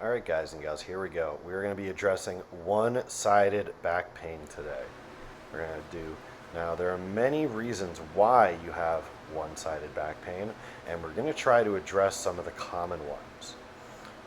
Alright guys and gals, here we go. We're going to be addressing one-sided back pain today. We're going to do, now there are many reasons why you have one-sided back pain, and we're going to try to address some of the common ones.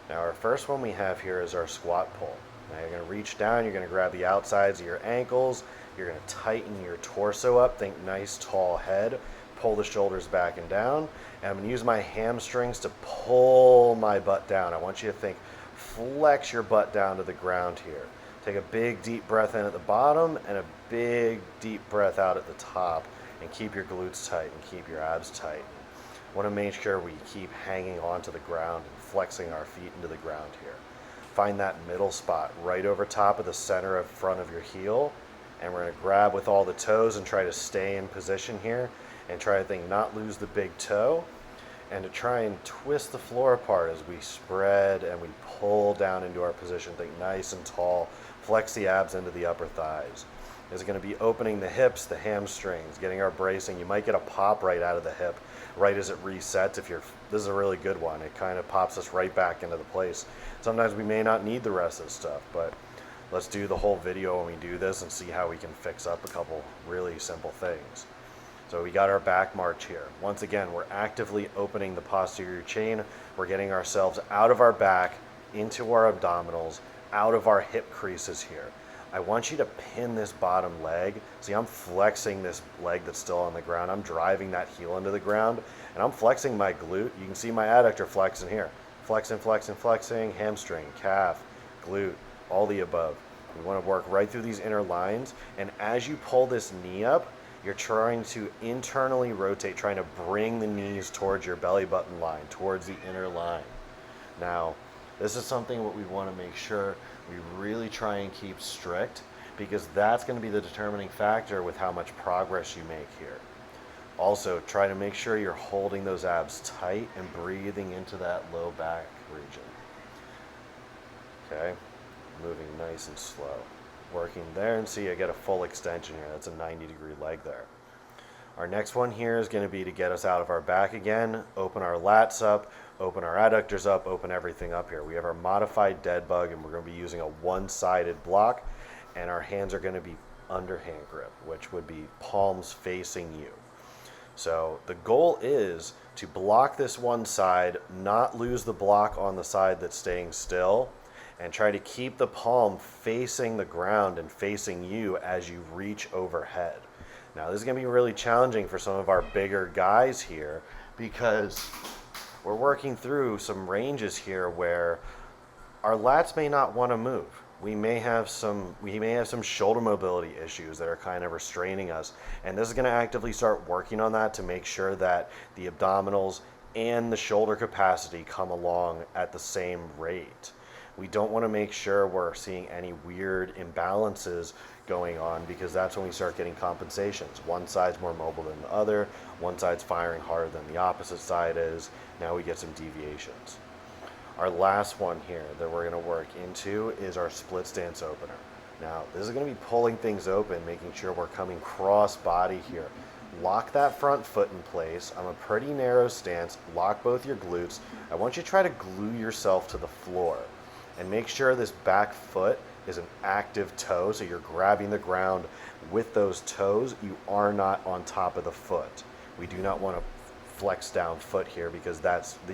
Now our first one we have here is our squat pull. Now you're going to reach down, you're going to grab the outsides of your ankles, you're going to tighten your torso up, think nice tall head, pull the shoulders back and down, and I'm going to use my hamstrings to pull my butt down. I want you to think, flex your butt down to the ground here. Take a big deep breath in at the bottom and a big deep breath out at the top, and keep your glutes tight and keep your abs tight. Want to make sure we keep hanging onto the ground and flexing our feet into the ground here. Find that middle spot right over top of the center of front of your heel, and we're going to grab with all the toes and try to stay in position here and try to think not lose the big toe, and to try and twist the floor apart as we spread and we pull down into our position. Think nice and tall, flex the abs into the upper thighs. This is going to be opening the hips, the hamstrings, getting our bracing. You might get a pop right out of the hip right as it resets. This is a really good one. It kind of pops us right back into the place. Sometimes we may not need the rest of the stuff, but let's do the whole video when we do this and see how we can fix up a couple really simple things. So we got our back march here. Once again, we're actively opening the posterior chain. We're getting ourselves out of our back, into our abdominals, out of our hip creases here. I want you to pin this bottom leg. See, I'm flexing this leg that's still on the ground. I'm driving that heel into the ground, and I'm flexing my glute. You can see my adductor flexing here. Flexing, flexing, flexing, hamstring, calf, glute, all the above. We want to work right through these inner lines, and as you pull this knee up, you're trying to internally rotate, trying to bring the knees towards your belly button line, towards the inner line. Now, this is something what we want to make sure we really try and keep strict, because that's going to be the determining factor with how much progress you make here. Also, try to make sure you're holding those abs tight and breathing into that low back region. Okay, moving nice and slow. Working there, and see I get a full extension here. That's a 90-degree leg there. Our next one here is going to be to get us out of our back again, open our lats up, open our adductors up, open everything up here. We have our modified dead bug, and we're going to be using a one-sided block, and our hands are going to be underhand grip, which would be palms facing you. So the goal is to block this one side, not lose the block on the side that's staying still, and try to keep the palm facing the ground and facing you as you reach overhead. Now this is going to be really challenging for some of our bigger guys here, because we're working through some ranges here where our lats may not want to move. We may have some shoulder mobility issues that are kind of restraining us, and this is going to actively start working on that to make sure that the abdominals and the shoulder capacity come along at the same rate. We don't want to make sure we're seeing any weird imbalances going on, because that's when we start getting compensations. One side's more mobile than the other, one side's firing harder than the opposite side is. Now we get some deviations. Our last one here that we're going to work into is our split stance opener. Now this is going to be pulling things open, making sure we're coming cross body here. Lock that front foot in place. I'm a pretty narrow stance. Lock both your glutes. I want you to try to glue yourself to the floor. And make sure this back foot is an active toe, so you're grabbing the ground with those toes. You are not on top of the foot. We do not want to flex down foot here, because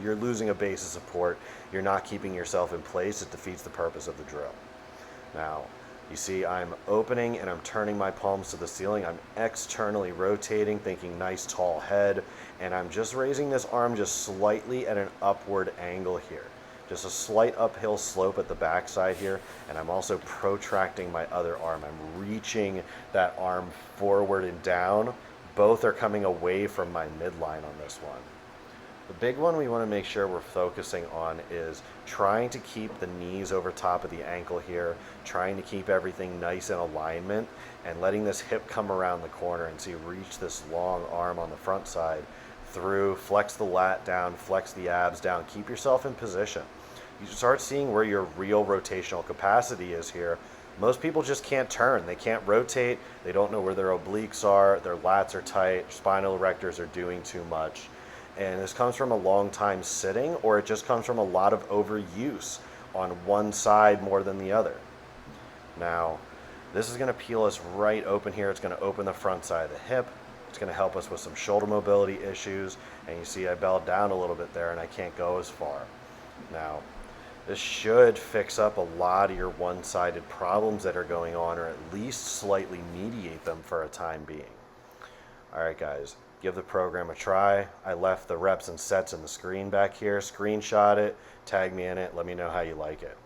you're losing a base of support. You're not keeping yourself in place. It defeats the purpose of the drill. Now, you see I'm opening and I'm turning my palms to the ceiling. I'm externally rotating, thinking nice tall head, and I'm just raising this arm just slightly at an upward angle here. Just a slight uphill slope at the back side here, and I'm also protracting my other arm. I'm reaching that arm forward and down. Both are coming away from my midline on this one. The big one we want to make sure we're focusing on is trying to keep the knees over top of the ankle here, trying to keep everything nice in alignment, and letting this hip come around the corner, and so you reach this long arm on the front side through, flex the lat down, flex the abs down, keep yourself in position. You start seeing where your real rotational capacity is here. Most people just can't turn. They can't rotate. They don't know where their obliques are. Their lats are tight. Spinal erectors are doing too much. And this comes from a long time sitting, or it just comes from a lot of overuse on one side more than the other. Now, this is going to peel us right open here. It's going to open the front side of the hip. It's going to help us with some shoulder mobility issues. And you see I belled down a little bit there and I can't go as far. Now, this should fix up a lot of your one-sided problems that are going on, or at least slightly mediate them for a time being. All right, guys, give the program a try. I left the reps and sets in the screen back here. Screenshot it, tag me in it, let me know how you like it.